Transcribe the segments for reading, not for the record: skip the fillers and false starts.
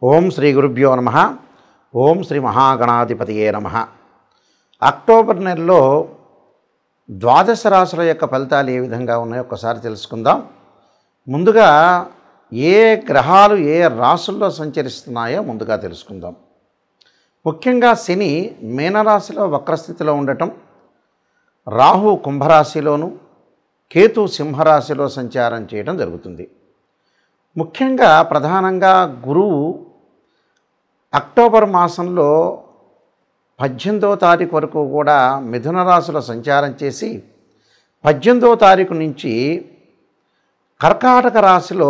ఓం శ్రీ గురుభ్యో నమః. ఓం శ్రీ మహాగణాధిపతియే నమః. అక్టోబర్ నెలలో ద్వాదశ రాశుల యొక్క ఫలితాలు ఏ విధంగా ఉన్నాయో ఒకసారి తెలుసుకుందాం. ముందుగా ఏ గ్రహాలు ఏ రాశుల్లో సంచరిస్తున్నాయో ముందుగా తెలుసుకుందాం. ముఖ్యంగా శని మీనరాశిలో వక్రస్థితిలో ఉండటం, రాహు కుంభరాశిలోను, కేతు సింహరాశిలో సంచారం చేయడం జరుగుతుంది. ముఖ్యంగా ప్రధానంగా గురువు అక్టోబర్ మాసంలో 18వ తారీఖు వరకు కూడా మిథున రాశిలో సంచారం చేసి 18వ తారీఖు నుంచి కర్కాటక రాశిలో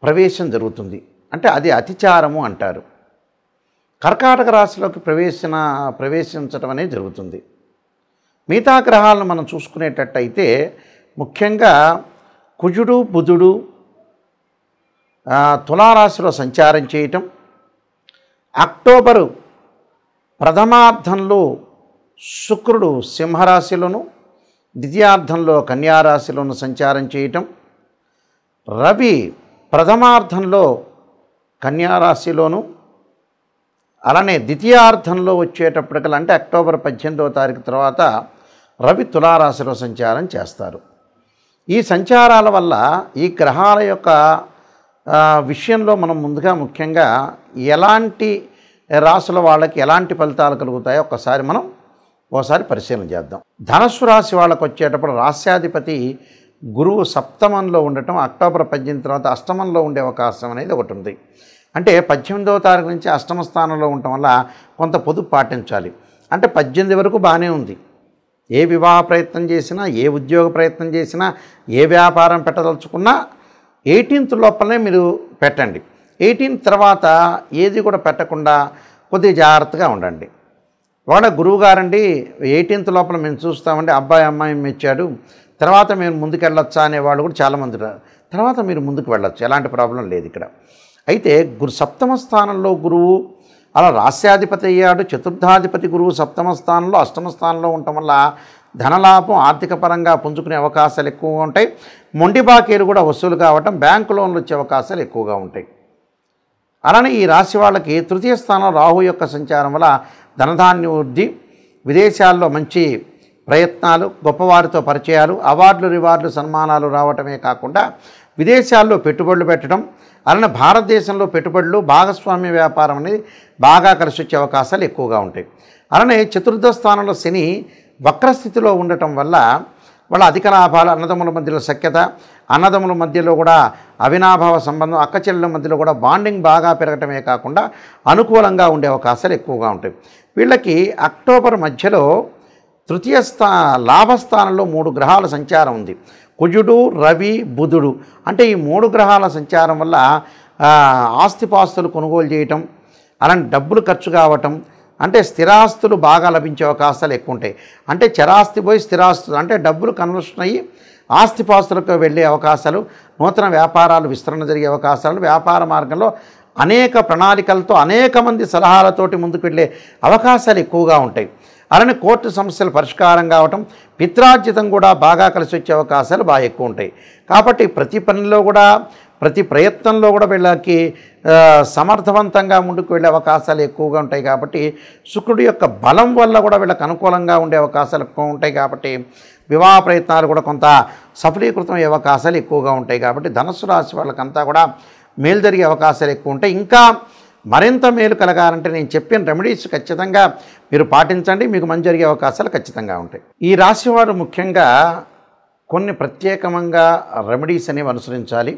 ప్రవేశం జరుగుతుంది. అంటే అది అతిచారము అంటారు. కర్కాటక రాశిలోకి ప్రవేశించడం అనేది జరుగుతుంది. మిగతా గ్రహాలను మనం చూసుకునేటట్టయితే ముఖ్యంగా కుజుడు బుధుడు తులారాశిలో సంచారం చేయటం, అక్టోబరు ప్రథమార్థంలో శుక్రుడు సింహరాశిలోను, ద్వితీయార్థంలో కన్యారాశిలోను సంచారం చేయటం, రవి ప్రథమార్థంలో కన్యారాశిలోను, అలానే ద్వితీయార్థంలో వచ్చేటప్పటికల్లా అంటే అక్టోబర్ 18వ తారీఖు తర్వాత రవి తులారాశిలో సంచారం చేస్తారు. ఈ సంచారాల వల్ల ఈ గ్రహాల యొక్క విషయంలో మనం ముందుగా ముఖ్యంగా ఎలాంటి రాశుల వాళ్ళకి ఎలాంటి ఫలితాలు కలుగుతాయో ఒకసారి పరిశీలన చేద్దాం. ధనుస్సు రాశి వాళ్ళకు వచ్చేటప్పుడు రాశ్యాధిపతి గురువు సప్తమంలో ఉండటం, అక్టోబర్ 18 తర్వాత అష్టమంలో ఉండే అవకాశం అనేది ఒకటి ఉంది. అంటే 18వ తారీఖు నుంచి అష్టమ స్థానంలో ఉండటం వల్ల కొంత పొదుపు పాటించాలి. అంటే 18 వరకు బాగానే ఉంది. ఏ వివాహ ప్రయత్నం చేసినా, ఏ ఉద్యోగ ప్రయత్నం చేసినా, ఏ వ్యాపారం పెట్టదలుచుకున్నా 18th లోపలనే మీరు పెట్టండి. 18th తర్వాత ఏది కూడా పెట్టకుండా కొద్దిగా జాగ్రత్తగా ఉండండి. వాళ్ళ గురువుగారండి 18th లోపల మేము చూస్తామండి, అబ్బాయి అమ్మాయి మెచ్చాడు, తర్వాత మేము ముందుకు వెళ్ళొచ్చా అనేవాళ్ళు కూడా చాలామంది. తర్వాత మీరు ముందుకు వెళ్ళొచ్చు, ఎలాంటి ప్రాబ్లం లేదు ఇక్కడ. అయితే సప్తమ స్థానంలో గురువు అలా రాస్యాధిపతి అయ్యాడు. చతుర్థాధిపతి గురువు సప్తమ స్థానంలో అష్టమ స్థానంలో ఉండటం వల్ల ధనలాభం ఆర్థిక పరంగా పుంజుకునే అవకాశాలు ఎక్కువగా ఉంటాయి. మొండి బాకీలు కూడా వసూలు కావటం, బ్యాంకు లోన్లు వచ్చే అవకాశాలు ఎక్కువగా ఉంటాయి. అలానే ఈ రాశి వాళ్ళకి తృతీయ స్థానం రాహు యొక్క సంచారం వల్ల ధనధాన్య వృద్ధి, విదేశాల్లో మంచి ప్రయత్నాలు, గొప్పవారితో పరిచయాలు, అవార్డులు రివార్డులు సన్మానాలు రావటమే కాకుండా విదేశాల్లో పెట్టుబడులు పెట్టడం, అలానే భారతదేశంలో పెట్టుబడులు భాగస్వామ్య వ్యాపారం అనేది బాగా కలిసి వచ్చే అవకాశాలు ఎక్కువగా ఉంటాయి. అలానే చతుర్థ స్థానంలో శని వక్రస్థితిలో ఉండటం వల్ల వాళ్ళ అధిక లాభాలు, అన్నదమ్ముల మధ్యలో సఖ్యత, అన్నదమ్ముల మధ్యలో కూడా అవినాభావ సంబంధం, అక్కచెల్లెల మధ్యలో కూడా బాండింగ్ బాగా పెరగటమే కాకుండా అనుకూలంగా ఉండే అవకాశాలు ఎక్కువగా ఉంటాయి. వీళ్ళకి అక్టోబర్ మధ్యలో తృతీయ లాభస్థానంలో 3 గ్రహాల సంచారం ఉంది. కుజుడు, రవి, బుధుడు. అంటే ఈ 3 గ్రహాల సంచారం వల్ల ఆస్తిపాస్తులు కొనుగోలు చేయటం, అలాంటి డబ్బులు ఖర్చు కావటం, అంటే స్థిరాస్తులు బాగా లభించే అవకాశాలు ఎక్కువ ఉంటాయి. అంటే చరాస్తి పోయి స్థిరాస్తులు అంటే డబ్బులు కన్వర్షన్ అయ్యి ఆస్తిపాస్తులకు వెళ్ళే అవకాశాలు, నూతన వ్యాపారాలు విస్తరణ జరిగే అవకాశాలు, వ్యాపార మార్గంలో అనేక ప్రణాళికలతో అనేక మంది సలహాలతోటి ముందుకు వెళ్ళే అవకాశాలు ఎక్కువగా ఉంటాయి. అలానే కోర్టు సమస్యలు పరిష్కారం కావటం, పిత్రార్జితం కూడా బాగా కలిసి వచ్చే అవకాశాలు బాగా ఎక్కువ ఉంటాయి. కాబట్టి ప్రతి పనిలో కూడా ప్రతి ప్రయత్నంలో కూడా వీళ్ళకి సమర్థవంతంగా ముందుకు వెళ్ళే అవకాశాలు ఎక్కువగా ఉంటాయి. కాబట్టి శుక్రుడి యొక్క బలం వల్ల కూడా వీళ్ళకి అనుకూలంగా ఉండే అవకాశాలు ఎక్కువ ఉంటాయి. కాబట్టి వివాహ ప్రయత్నాలు కూడా కొంత సఫలీకృతం అయ్యే అవకాశాలు ఎక్కువగా ఉంటాయి. కాబట్టి ధనుస్సు రాశి వాళ్ళకంతా కూడా మేలు జరిగే అవకాశాలు ఎక్కువ ఉంటాయి. ఇంకా మరింత మేలు కలగాలంటే నేను చెప్పిన రెమెడీస్ ఖచ్చితంగా మీరు పాటించండి, మీకు మంచి జరిగే అవకాశాలు ఖచ్చితంగా ఉంటాయి. ఈ రాశి వారు ముఖ్యంగా కొన్ని ప్రత్యేకంగా రెమెడీస్ అనేవి అనుసరించాలి.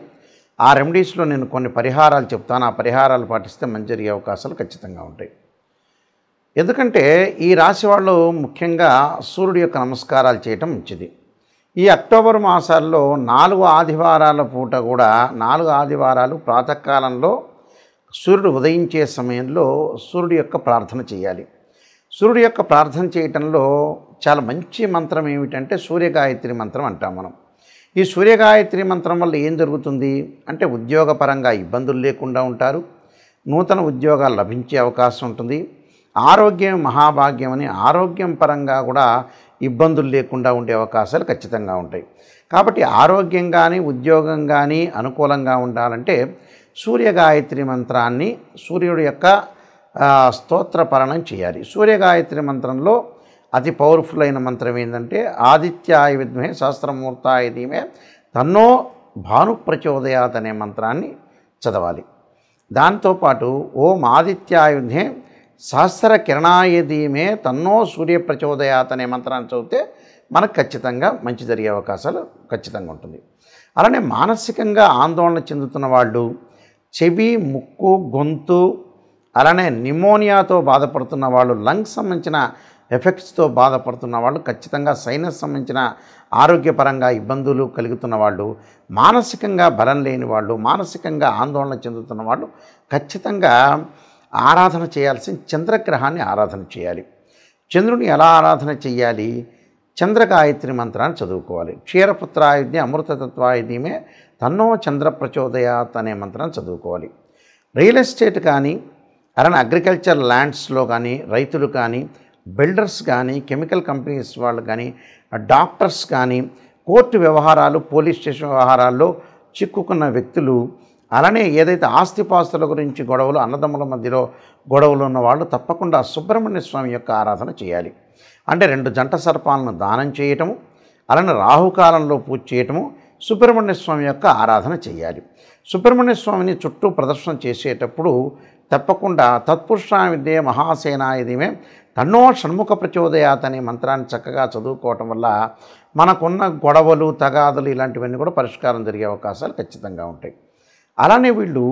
ఆ రెమెడీస్లో నేను కొన్ని పరిహారాలు చెప్తాను. ఆ పరిహారాలు పాటిస్తే మంచి జరిగే అవకాశాలు ఖచ్చితంగా ఉంటాయి. ఎందుకంటే ఈ రాశి వాళ్ళు ముఖ్యంగా సూర్యుడి యొక్క నమస్కారాలు చేయటం మంచిది. ఈ అక్టోబర్ మాసాల్లో 4 ఆదివారాల పూట కూడా 4 ఆదివారాలు ప్రాతకాలంలో సూర్యుడు ఉదయించే సమయంలో సూర్యుడి యొక్క ప్రార్థన చేయాలి. సూర్యుడి యొక్క ప్రార్థన చేయటంలో చాలా మంచి మంత్రం ఏమిటంటే సూర్యగాయత్రి మంత్రం అంటాం మనం. ఈ సూర్యగాయత్రి మంత్రం వల్ల ఏం జరుగుతుంది అంటే ఉద్యోగపరంగా ఇబ్బందులు లేకుండా ఉంటారు, నూతన ఉద్యోగాలు లభించే అవకాశం ఉంటుంది, ఆరోగ్యం మహాభాగ్యం అని ఆరోగ్యం పరంగా కూడా ఇబ్బందులు లేకుండా ఉండే అవకాశాలు ఖచ్చితంగా ఉంటాయి. కాబట్టి ఆరోగ్యం కానీ ఉద్యోగం కానీ అనుకూలంగా ఉండాలంటే సూర్యగాయత్రి మంత్రాన్ని సూర్యుడి యొక్క స్తోత్ర పఠనం చేయాలి. సూర్యగాయత్రి మంత్రంలో అతి పవర్ఫుల్ అయిన మంత్రం ఏంటంటే ఆదిత్యాయ విద్మహే సహస్రమూర్తాయ ధీమహి తన్నో భాను ప్రచోదయాత్ అనే మంత్రాన్ని చదవాలి. దాంతోపాటు ఓం ఆదిత్యాయ విద్మహే సహస్ర కిరణాయ ధీమహి తన్నో సూర్య ప్రచోదయాత్ అనే మంత్రాన్ని చదివితే మనకు ఖచ్చితంగా మంచి జరిగే అవకాశాలు ఖచ్చితంగా ఉంటుంది. అలానే మానసికంగా ఆందోళన చెందుతున్న వాళ్ళు, చెవి, ముక్కు, గొంతు, అలానే నిమోనియాతో బాధపడుతున్న వాళ్ళు, లంగ్స్ సంబంధించిన ఎఫెక్ట్స్తో బాధపడుతున్న వాళ్ళు, ఖచ్చితంగా సైనస్ సంబంధించిన ఆరోగ్యపరంగా ఇబ్బందులు కలుగుతున్న వాళ్ళు, మానసికంగా బలం లేని వాళ్ళు, మానసికంగా ఆందోళన చెందుతున్న వాళ్ళు ఖచ్చితంగా ఆరాధన చేయాల్సిన చంద్రగ్రహాన్ని ఆరాధన చేయాలి. చంద్రుని ఎలా ఆరాధన చేయాలి? చంద్రగాయత్రి మంత్రాన్ని చదువుకోవాలి. క్షీరపుత్రాయుధ్య అమృతతత్వాయ ధీమహి తన్నో చంద్ర ప్రచోదయాత్ అనే మంత్రాన్ని చదువుకోవాలి. రియల్ ఎస్టేట్ కానీ, అలానే అగ్రికల్చర్ ల్యాండ్స్లో కానీ, రైతులు కానీ, బిల్డర్స్ కానీ, కెమికల్ కంపెనీస్ వాళ్ళు కానీ, డాక్టర్స్ కానీ, కోర్టు వ్యవహారాలు, పోలీస్ స్టేషన్ వ్యవహారాల్లో చిక్కుకున్న వ్యక్తులు, అలానే ఏదైతే ఆస్తిపాస్తుల గురించి గొడవలు, అన్నదమ్ముల మధ్యలో గొడవలు ఉన్న వాళ్ళు తప్పకుండా సుబ్రహ్మణ్య స్వామి యొక్క ఆరాధన చేయాలి. అంటే 2 జంట సర్పాలను దానం చేయటము, అలానే రాహుకాలంలో పూజ చేయటము, సుబ్రహ్మణ్య స్వామి యొక్క ఆరాధన చేయాలి. సుబ్రహ్మణ్య స్వామిని చుట్టూ ప్రదర్శన చేసేటప్పుడు తప్పకుండా తత్పురుషాయ విద్యే మహాసేనాయ ధీమహి తన్నో షణ్ముఖ ప్రచోదయాత్ అనే మంత్రాన్ని చక్కగా చదువుకోవటం వల్ల మనకున్న గొడవలు, తగాదులు ఇలాంటివన్నీ కూడా పరిష్కారం జరిగే అవకాశాలు ఖచ్చితంగా ఉంటాయి. అలానే వీళ్ళు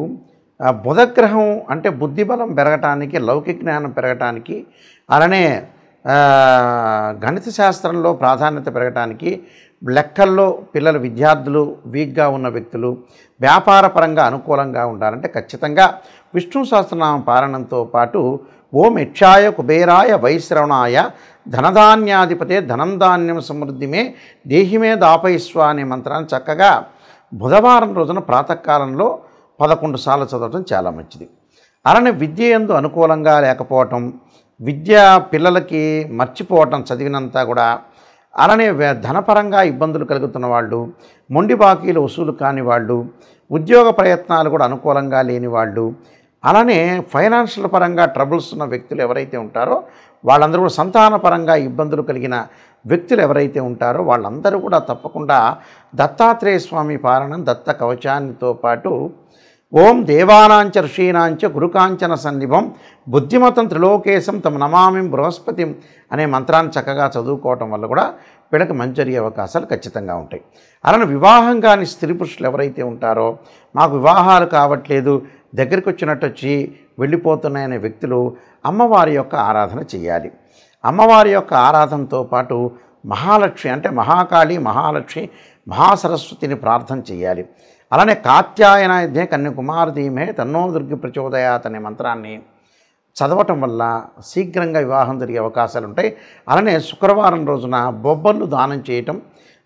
బుధగ్రహం అంటే బుద్ధిబలం పెరగటానికి, లౌకిక జ్ఞానం పెరగటానికి, అలానే గణిత శాస్త్రంలో ప్రాధాన్యత పెరగటానికి, లెక్కల్లో పిల్లలు, విద్యార్థులు, వీక్గా ఉన్న వ్యక్తులు వ్యాపారపరంగా అనుకూలంగా ఉండాలంటే ఖచ్చితంగా విష్ణు సహస్రనామ పారాయణంతో పాటు ఓం యక్షాయ కుబేరాయ వైశ్రవణాయ ధనధాన్యాధిపతే ధనం ధాన్యం సమృద్ధిమే దేహిమే దాపయిస్వ అనే మంత్రాన్ని చక్కగా బుధవారం రోజున ప్రాతకాలంలో 11 సార్లు చదవటం చాలా మంచిది. అలానే విద్య యందు అనుకూలంగా లేకపోవటం, విద్య పిల్లలకి మర్చిపోవటం చదివినంతా కూడా, అలానే ధనపరంగా ఇబ్బందులు కలుగుతున్న వాళ్ళు, మొండి బాకీలు వసూలు కాని వాళ్ళు, ఉద్యోగ ప్రయత్నాలు కూడా అనుకూలంగా లేని వాళ్ళు, అలానే ఫైనాన్షియల్ పరంగా ట్రబుల్స్ ఉన్న వ్యక్తులు ఎవరైతే ఉంటారో వాళ్ళందరూ కూడా, సంతానపరంగా ఇబ్బందులు కలిగిన వ్యక్తులు ఎవరైతే ఉంటారో వాళ్ళందరూ కూడా తప్పకుండా దత్తాత్రేయ స్వామి పారాయణం, దత్త కవచాన్నితో పాటు ఓం దేవానాంచ ఋషీనాంచ గురుకాంచన సన్నిభం బుద్ధిమతం త్రిలోకేశం తమ నమామి బృహస్పతిం అనే మంత్రాన్ని చక్కగా చదువుకోవటం వల్ల కూడా వీళ్ళకి మంచి జరిగే అవకాశాలు ఖచ్చితంగా ఉంటాయి. అలానే వివాహం కాని స్త్రీ పురుషులు ఎవరైతే ఉంటారో, మాకు వివాహాలు కావట్లేదు, దగ్గరికి వచ్చినట్టు వచ్చి వెళ్ళిపోతున్నాయనే వ్యక్తులు అమ్మవారి యొక్క ఆరాధన చేయాలి. అమ్మవారి యొక్క ఆరాధనతో పాటు మహాలక్ష్మి అంటే మహాకాళి, మహాలక్ష్మి, మహాసరస్వతిని ప్రార్థన చేయాలి. అలానే కాత్యాయనాయుధ్యే కన్యాకుమారి ధీమహి తన్నో దుర్గి ప్రచోదయాత్ అనే మంత్రాన్ని చదవటం వల్ల శీఘ్రంగా వివాహం జరిగే అవకాశాలు ఉంటాయి. అలానే శుక్రవారం రోజున బొబ్బర్లు దానం చేయటం,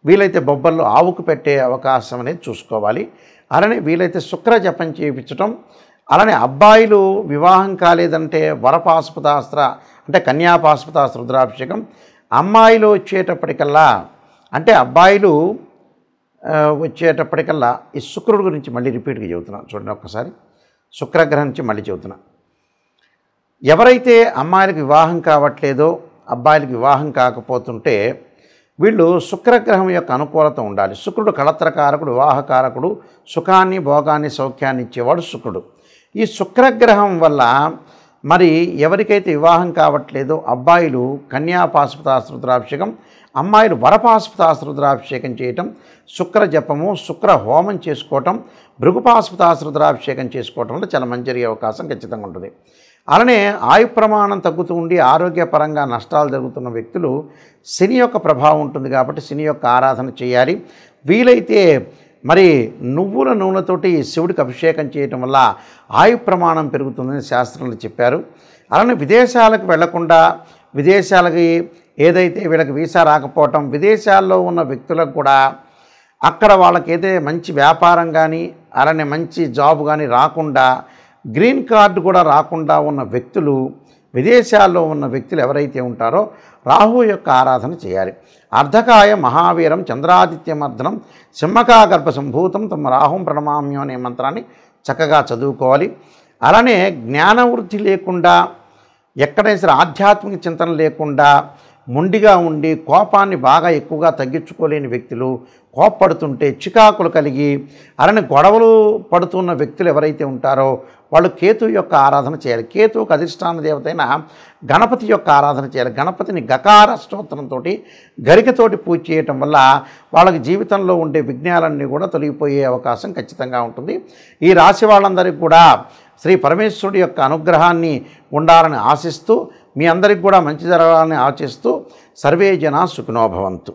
వీలైతే బొబ్బర్లు ఆవుకు పెట్టే అవకాశం అనేది చూసుకోవాలి. అలానే వీలైతే శుక్ర జపం చేయించటం, అలానే అబ్బాయిలు వివాహం కాలేదంటే వరపాశుపతాస్త్ర అంటే కన్యాపాశుపతాస్త్ర రుద్రాభిషేకం, అమ్మాయిలు వచ్చేటప్పటికల్లా అంటే అబ్బాయిలు వచ్చేటప్పటికల్లా ఈ శుక్రుడి గురించి మళ్ళీ రిపీట్గా చెబుతున్నాను చూడండి ఒక్కసారి. శుక్రగ్రహం నుంచి మళ్ళీ చెబుతున్నాను. ఎవరైతే అమ్మాయిలకు వివాహం కావట్లేదో, అబ్బాయిలకు వివాహం కాకపోతుంటే వీళ్ళు శుక్రగ్రహం యొక్క అనుకూలత ఉండాలి. శుక్రుడు కళత్రకారకుడు, వివాహకారకుడు, సుఖాన్ని, భోగాన్ని, సౌఖ్యాన్ని ఇచ్చేవాడు శుక్రుడు. ఈ శుక్రగ్రహం వల్ల మరి ఎవరికైతే వివాహం కావట్లేదో అబ్బాయిలు కన్యాపాశుపతాస్త్ర రుద్రాభిషేకం, అమ్మాయిలు వరపాశుపతాస్త్ర రుద్రాభిషేకం చేయటం, శుక్ర జపము, శుక్ర హోమం చేసుకోవటం, భృగుపాశుపతాస్త్ర రుద్రాభిషేకం చేసుకోవటం వల్ల చాలా మంచి జరిగే అవకాశం ఖచ్చితంగా ఉంటుంది. అలానే ఆయు ప్రమాణం తగ్గుతూ ఉండి ఆరోగ్యపరంగా నష్టాలు జరుగుతున్న వ్యక్తులు శని యొక్క ప్రభావం ఉంటుంది కాబట్టి శని యొక్క ఆరాధన చేయాలి. వీలైతే మరి నువ్వుల నూనెతోటి శివుడికి అభిషేకం చేయటం వల్ల ఆయు ప్రమాణం పెరుగుతుందని శాస్త్రంలో చెప్పారు. అలానే విదేశాలకు వెళ్లకుండా, విదేశాలకి ఏదైతే వీళ్ళకి వీసా రాకపోవటం, విదేశాల్లో ఉన్న వ్యక్తులకు కూడా అక్కడ వాళ్ళకైతే మంచి వ్యాపారం కానీ, అలానే మంచి జాబ్ కానీ రాకుండా, గ్రీన్ కార్డు కూడా రాకుండా ఉన్న వ్యక్తులు, విదేశాల్లో ఉన్న వ్యక్తులు ఎవరైతే ఉంటారో రాహు యొక్క ఆరాధన చేయాలి. అర్ధకాయ మహావీరం చంద్రాదిత్యమర్దనం సింహకాగర్భ సంభూతం తమ రాహుం ప్రణమామ్యం అనే మంత్రాన్ని చక్కగా చదువుకోవాలి. అలానే జ్ఞానవృద్ధి లేకుండా, ఎక్కడైనా సరే ఆధ్యాత్మిక చింతన లేకుండా మొండిగా ఉండి కోపాన్ని బాగా ఎక్కువగా తగ్గించుకోలేని వ్యక్తులు, కోప్పడుతుంటే చికాకులు కలిగి అలానే గొడవలు పడుతున్న వ్యక్తులు ఎవరైతే ఉంటారో వాళ్ళు కేతు యొక్క ఆరాధన చేయాలి. కేతువుకు అధిష్టాన దేవత అయిన గణపతి యొక్క ఆరాధన చేయాలి. గణపతిని గకార స్తోత్రంతో గరికతోటి పూజ చేయటం వల్ల వాళ్ళకి జీవితంలో ఉండే విఘ్నాలన్నీ కూడా తొలగిపోయే అవకాశం ఖచ్చితంగా ఉంటుంది. ఈ రాశి వాళ్ళందరికీ కూడా శ్రీ పరమేశ్వరుడి యొక్క అనుగ్రహాన్ని ఉండాలని ఆశిస్తూ, మీ అందరికి కూడా మంచి జరగాలని ఆశిస్తూ, సర్వే జనా సుఖినో భవంతు.